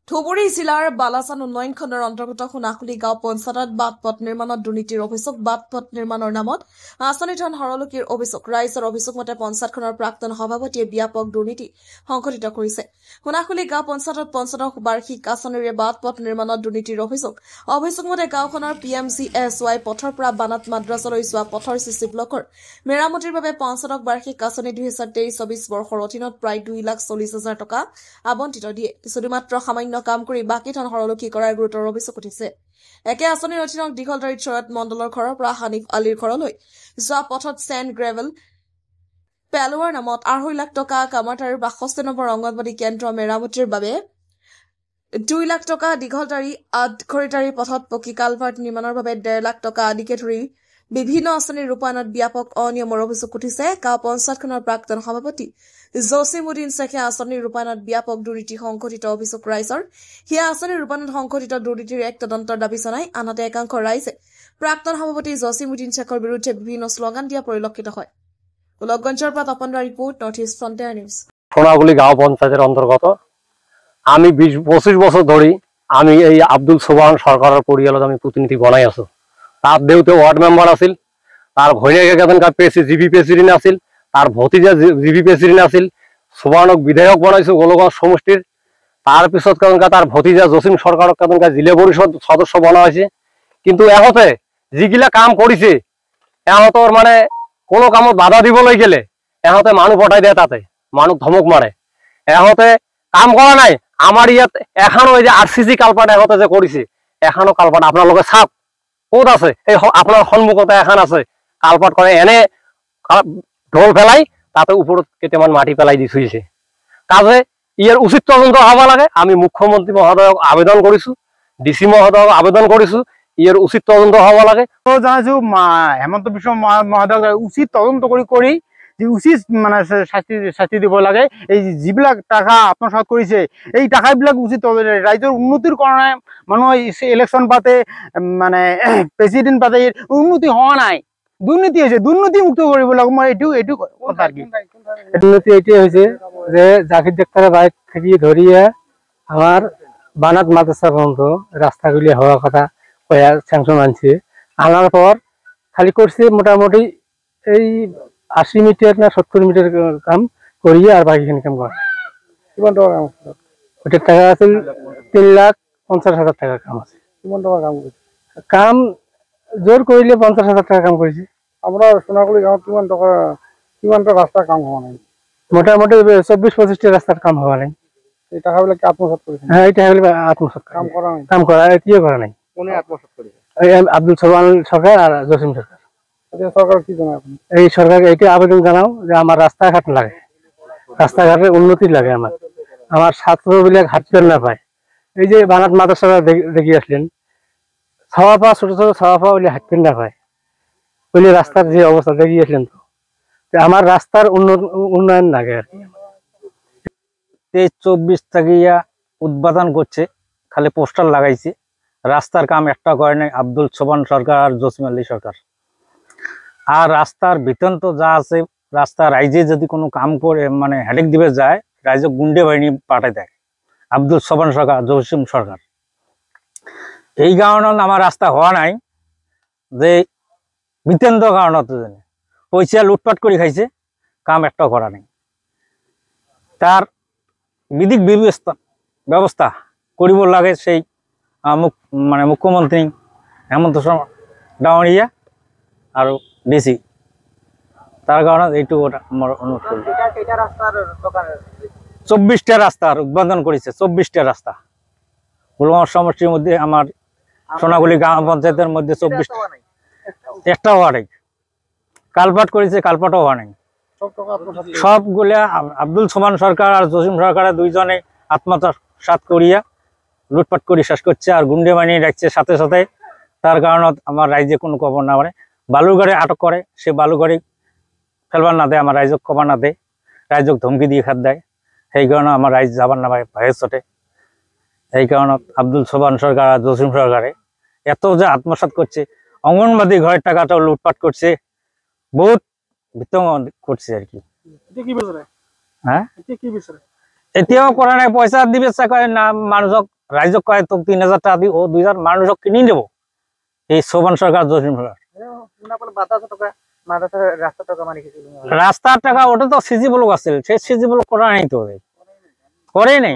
ধুবুৰী জিলাৰ বালাচান উন্নয়ন খণ্ডৰ অন্তৰ্গত সোণাখুলি গাঁও পঞ্চায়তত বাট পথ নিৰ্মাণত দুৰ্নীতিৰ অভিযোগ। বাট পথ নিৰ্মাণৰ নামত আঁচনি ধন সৰলকিৰ অভিযোগ। ৰাইজৰ অভিযোগ মতে পঞ্চায়তখনৰ প্ৰাক্তন সভাপতিয়ে ব্যাপক দুৰ্নীতি সংঘটিত কৰিছে। সোণাখুলি গাঁও পঞ্চায়তত পঞ্চায়তৰ বাৰ্ষিক আঁচনিৰে বাট পথ নিৰ্মাণত দুৰ্নীতিৰ অভিযোগ। অভিযোগ মতে গাঁওখনৰ PMGSY পথৰ পৰা বানাত মাদ্ৰাছালৈ যোৱা পথৰ CC ব্লকৰ মেৰামতিৰ বাবে পঞ্চায়তক বাৰ্ষিক আঁচনি 2023-24 বৰ্ষৰ অধীনত প্ৰায় 2,40,000 টকা আবণ্টিত দিয়ে। যদিমাত্ৰ সামান্য কাম কৰি বাকী ধন সৰলকি কৰাৰ গুৰুতৰ অভিযোগ উঠিছে। একে আঁচনিৰ অধীনত দীঘলদাৰীত চৰাত মণ্ডলৰ ঘৰৰ পৰা হানিফ আলীৰ ঘৰলৈ যোৱা পথত চেণ্ড গ্ৰেভেল পেলোৱাৰ নামত 2.5 লাখ টকা, কামাৰতাৰীৰ 62 নম্বৰ অংগনবাদী কেন্দ্ৰ মেৰামতিৰ বাবে 2 লাখ টকা, দীঘলদাৰী আঠখৰিদাৰী পথত পকী কালভাৰ্ট নিৰ্মাণৰ বাবে 1.5 লাখ টকা আদিকে ধৰি বিভিন্ন আঁচনিৰ ৰূপায়ণত ব্যাপক অনিয়মৰ অভিযোগ উঠিছে। গাঁও পঞ্চায়তখনৰ প্ৰাক্তন সভাপতি জছিমুদ্দিন শ্বেখে আঁচনিৰ ৰূপায়ণত ব্যাপক দুৰ্নীতি সংঘটিত অভিযোগ ৰাইজৰ। সেয়া আঁচনিৰ ৰূপায়ণত সংঘটিত দুৰ্নীতিৰ এক তদন্তৰ দাবী জনাই। আনহাতে একাংশ ৰাইজে প্ৰাক্তন সভাপতি জছিমুদ্দিন শ্বেখৰ বিৰুদ্ধে বিভিন্ন শ্লোগান দিয়া পৰিলক্ষিত হয়। গোলকগঞ্জৰ পৰা তপনদাৰ ৰিপোৰ্ট, নৰ্থ ইষ্ট ফ্ৰণ্টিয়াৰ নিউজ। সোণাগুলি গাঁও পঞ্চায়েতের অন্তর্গত আমি 20-25 বছর ধরে আমি এই আব্দুল সোবহান সরকারের পরিয়ালত আমি প্রতিনিধি বনাই আছো। তার দেউতে ওয়ার্ড মেম্বার আছিল, তার ভৈনীয়েকে কেতনকা জিবি প্রেসিডেন্ট আছিল, তার ভতিজা জিবি প্রেসিডেন্ট আছিল। সোবহানক বিধায়ক বনাইছো গোলগঞ্জ সমষ্টির। তার পিছত কেতনকা তার ভতিজা জসিম সরকারক কেতনকা জিলা পরিষদ সদস্য বনা হয়েছে। কিন্তু এহতে যিগিলা কাম করেছে এহতর মানে কোনো কামত বাধা দিবলৈ গেলে এহতে মানুষ পঠাই দেয়, তাতে মানুষ ধমক মারে। এহতে কাম করা নাই। আমার ইয়াত এখানো এই যে RCC কালপাট এহতে যে করেছে এখানো কালপাট আপনার চাপ ক'ত আছে? এই আপনার সন্মুখতে এখন আছে কালপাট করে এনে ঢোল ফেলাই তাতে উপরত কেইটামান মাটি পেলাই দি থুইছে। কাজে ইয়ার উচিত তদন্ত হওয়া লাগে। আমি মুখ্যমন্ত্রী মহোদয়ক আবেদন করেছো, DC মহোদয়ক আবেদন করেছো, ইয়ার উচিত তদন্ত হওয়া লাগে। জানাইছো হেমন্ত বিশ্ব মহোদয়ক উচিত তদন্ত কৰি যে উচিত মানে শাস্তি দিব লাগে। এই যিবিলাক টাকা আত্মসাৎ কৰিছে এই টাকাবিলাক উচিত ৰাইজৰ উন্নতিৰ কাৰণে মানুহ ইলেকশ্যন পাতে, মানে প্ৰেচিডেণ্ট পাতে, উন্নতি হোৱা নাই, দুৰ্নীতি হৈছে। দুৰ্নীতি মুক্ত কৰিব লাগে। মই এইটো কথা আর কি। দুর্নীতি এটাই হয়েছে যে জাকির ডাক্তারের বাইক থেকে ধরিয়ে আমার বানাত মাদ্রাসা পর্যন্ত রাস্তাগুলি হওয়ার কথা স্যাংশন আনছে। আনার পর খালি করছে মোটামুটি এই 80 মিটার না 70 মিটার কাম করিয়ে আর বাকিখানি কাম করে। ওটার টাকা আছে 3,50,000 টাকা কাম আছে। কাম জোর করিলে 50,000 টাকা কাম করেছে। আমরা সোনাগুলি গাঁৱত কিমানটা রাস্তার কাম হওয়া নাই? মোটামুটি 24-25টা রাস্তার কাম হওয়া নাই। এই টাকাগুলো কি আত্মসাৎ করেছে? হ্যাঁ, এটা হলে আত্মসাৎ কাম করা নাই। কাম করা এটিও করা নাই। কোনে আত্মসাৎ করেছে? আব্দুল সোবহান সরকার আর জসিম সরকার। সরকার কি জানায় আপনি? এই সরকারকে এইটা আবেদন জানাও যে আমার রাস্তাঘাট লাগে, রাস্তাঘাটের উন্নতি লাগে। আমার ছাত্রবিলাক হাঁটতে না পায়। এই যে বানাত মাদ্রাসা দেখি আসলেন, ছাওয়াপা ছোট ছোট ছাওয়াপা বলে হাঁটতে না পায় বলে রাস্তার যে অবস্থা দেখি আসলেন। তো আমার রাস্তার উন্নয়ন লাগে আর কি। 23-24 থেকে উদ্বোধন করছে, খালি পোস্টার লাগাইছে, রাস্তার কাম একটা করে নাই আব্দুল সোবহান সরকার আর জসিম আলী সরকার। আর রাস্তার বেতন তো যা আছে, রাস্তা রাইজে যদি কোনো কাম করে মানে হেডেক দিবে যায়, রাইজে গুন্ডে বাহিনী পাঠাই দেয় আব্দুল সোবহান সরকার, জসিম সরকার। এই কারণত আমার রাস্তা হওয়া নাই যে বিতেন্দ্র কারণত পয়সা লুটপাট করে খাইছে, কাম একটা করা নেই। তার বিধিক ব্যবস্থা করিব লাগে সেই মানে মুখ্যমন্ত্রী হেমন্ত ডাঙরিয়া আর DC। তার কারণে এইটুকু আমার অনুরোধ করি। 24টা রাস্তার উদ্বোধন করেছে, 24টা রাস্তা গোলগঞ্জ সমষ্টির মধ্যে। আমার সোনাগুলি গ্রাম পঞ্চায়েতের মধ্যে 24 একটা হওয়া নেই। কালপাট করেছে, কালপাটও হওয়া নেই। সবগুলা আব্দুল সোবহান সরকার আর জসিম সরকারের দুইজনে আত্মসাৎ করিয়া লুটপাট করে শেষ করছে আর গুন্ডে বানিয়ে রাখছে সাথে সাথে। তার কারণত আমার রাইজে কোনো খবর না পারে, বালুগাড়ি আটক করে, সে বালুগাড়ি ফেলবার না দেয়, আমার রাইজক খবর না দেয়, রাইজক ধমকি দিয়ে খাত দেয়। সেই কারণে আমার রাইজ যাবার না পায় ভয়ের চটে। এই কারণত আব্দুল সোবহান সরকার আর জসিম সরকারে এত যে আত্মসাৎ করছে, অঙ্গনবাদী ঘরের টাকাটাও লুটপাট করছে, বহুত বিতঙ্গ করছে আর কি। হ্যাঁ, এতিয়াও কৰা নাই। পইচা দিবে কয় না, মানুহক ৰাইজক কয় তোক 3000 টাকা দি, ও 2000 মানুহক কিনি দেব। এই শোভন সরকার, জসিম সরকার রাস্তার টাকা ওটা তো সিজি ব্লক আছে, সেই সিজি ব্লক করা নাই, তো করে নাই।